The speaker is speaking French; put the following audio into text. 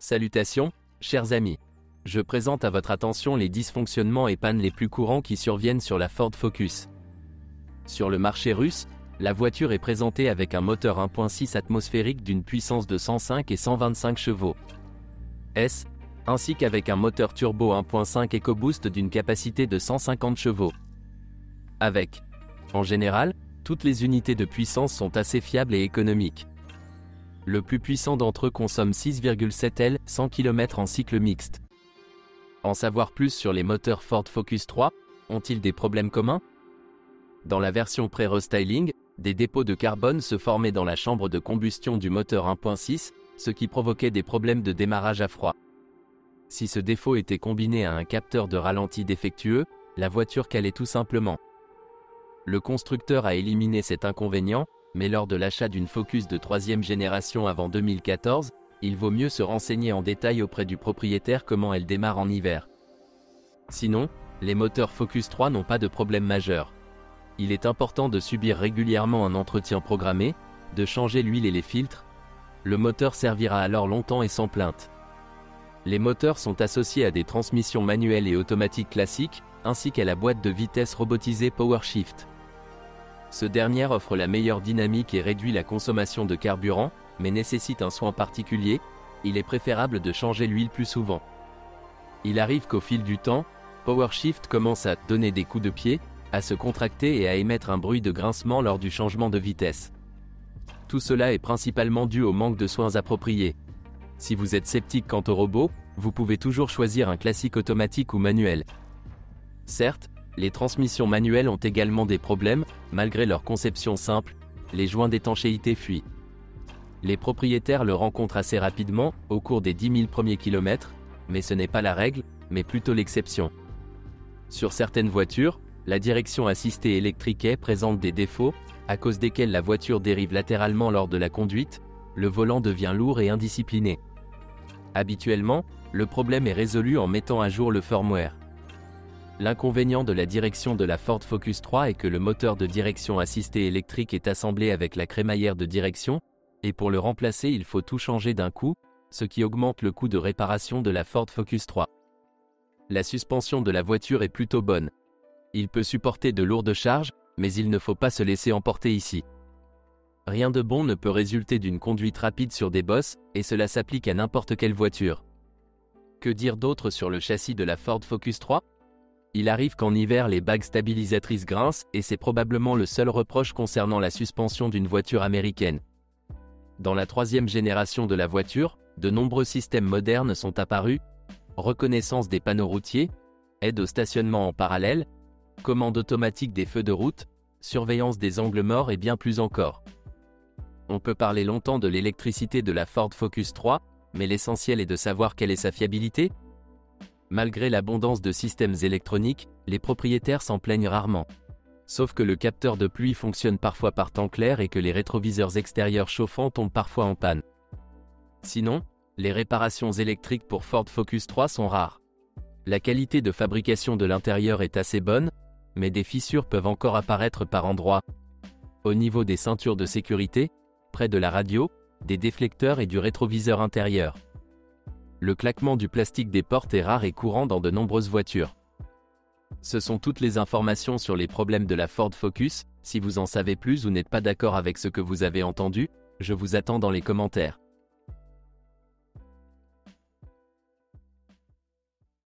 Salutations, chers amis. Je présente à votre attention les dysfonctionnements et pannes les plus courants qui surviennent sur la Ford Focus. Sur le marché russe, la voiture est présentée avec un moteur 1.6 atmosphérique d'une puissance de 105 et 125 chevaux, ainsi qu'avec un moteur turbo 1.5 EcoBoost d'une capacité de 150 chevaux. En général, toutes les unités de puissance sont assez fiables et économiques. Le plus puissant d'entre eux consomme 6,7 L, 100 km en cycle mixte. En savoir plus sur les moteurs Ford Focus 3, ont-ils des problèmes communs? Dans la version pré-restyling, des dépôts de carbone se formaient dans la chambre de combustion du moteur 1.6, ce qui provoquait des problèmes de démarrage à froid. Si ce défaut était combiné à un capteur de ralenti défectueux, la voiture calait tout simplement. Le constructeur a éliminé cet inconvénient, mais lors de l'achat d'une Focus de 3e génération avant 2014, il vaut mieux se renseigner en détail auprès du propriétaire comment elle démarre en hiver. Sinon, les moteurs Focus 3 n'ont pas de problème majeur. Il est important de subir régulièrement un entretien programmé, de changer l'huile et les filtres. Le moteur servira alors longtemps et sans plainte. Les moteurs sont associés à des transmissions manuelles et automatiques classiques, ainsi qu'à la boîte de vitesse robotisée PowerShift. Ce dernier offre la meilleure dynamique et réduit la consommation de carburant, mais nécessite un soin particulier. Il est préférable de changer l'huile plus souvent. Il arrive qu'au fil du temps, PowerShift commence à donner des coups de pied, à se contracter et à émettre un bruit de grincement lors du changement de vitesse. Tout cela est principalement dû au manque de soins appropriés. Si vous êtes sceptique quant au robot, vous pouvez toujours choisir un classique automatique ou manuel. Certes, les transmissions manuelles ont également des problèmes, malgré leur conception simple, les joints d'étanchéité fuient. Les propriétaires le rencontrent assez rapidement, au cours des 10 000 premiers kilomètres, mais ce n'est pas la règle, mais plutôt l'exception. Sur certaines voitures, la direction assistée électrique présente des défauts, à cause desquels la voiture dérive latéralement lors de la conduite, le volant devient lourd et indiscipliné. Habituellement, le problème est résolu en mettant à jour le firmware. L'inconvénient de la direction de la Ford Focus 3 est que le moteur de direction assistée électrique est assemblé avec la crémaillère de direction, et pour le remplacer il faut tout changer d'un coup, ce qui augmente le coût de réparation de la Ford Focus 3. La suspension de la voiture est plutôt bonne. Il peut supporter de lourdes charges, mais il ne faut pas se laisser emporter ici. Rien de bon ne peut résulter d'une conduite rapide sur des bosses, et cela s'applique à n'importe quelle voiture. Que dire d'autre sur le châssis de la Ford Focus 3? Il arrive qu'en hiver les bagues stabilisatrices grincent, et c'est probablement le seul reproche concernant la suspension d'une voiture américaine. Dans la 3e génération de la voiture, de nombreux systèmes modernes sont apparus: reconnaissance des panneaux routiers, aide au stationnement en parallèle, commande automatique des feux de route, surveillance des angles morts et bien plus encore. On peut parler longtemps de l'électricité de la Ford Focus 3, mais l'essentiel est de savoir quelle est sa fiabilité. Malgré l'abondance de systèmes électroniques, les propriétaires s'en plaignent rarement. Sauf que le capteur de pluie fonctionne parfois par temps clair et que les rétroviseurs extérieurs chauffants tombent parfois en panne. Sinon, les réparations électriques pour Ford Focus 3 sont rares. La qualité de fabrication de l'intérieur est assez bonne, mais des fissures peuvent encore apparaître par endroits. Au niveau des ceintures de sécurité, près de la radio, des déflecteurs et du rétroviseur intérieur. Le claquement du plastique des portes est rare et courant dans de nombreuses voitures. Ce sont toutes les informations sur les problèmes de la Ford Focus. Si vous en savez plus ou n'êtes pas d'accord avec ce que vous avez entendu, je vous attends dans les commentaires.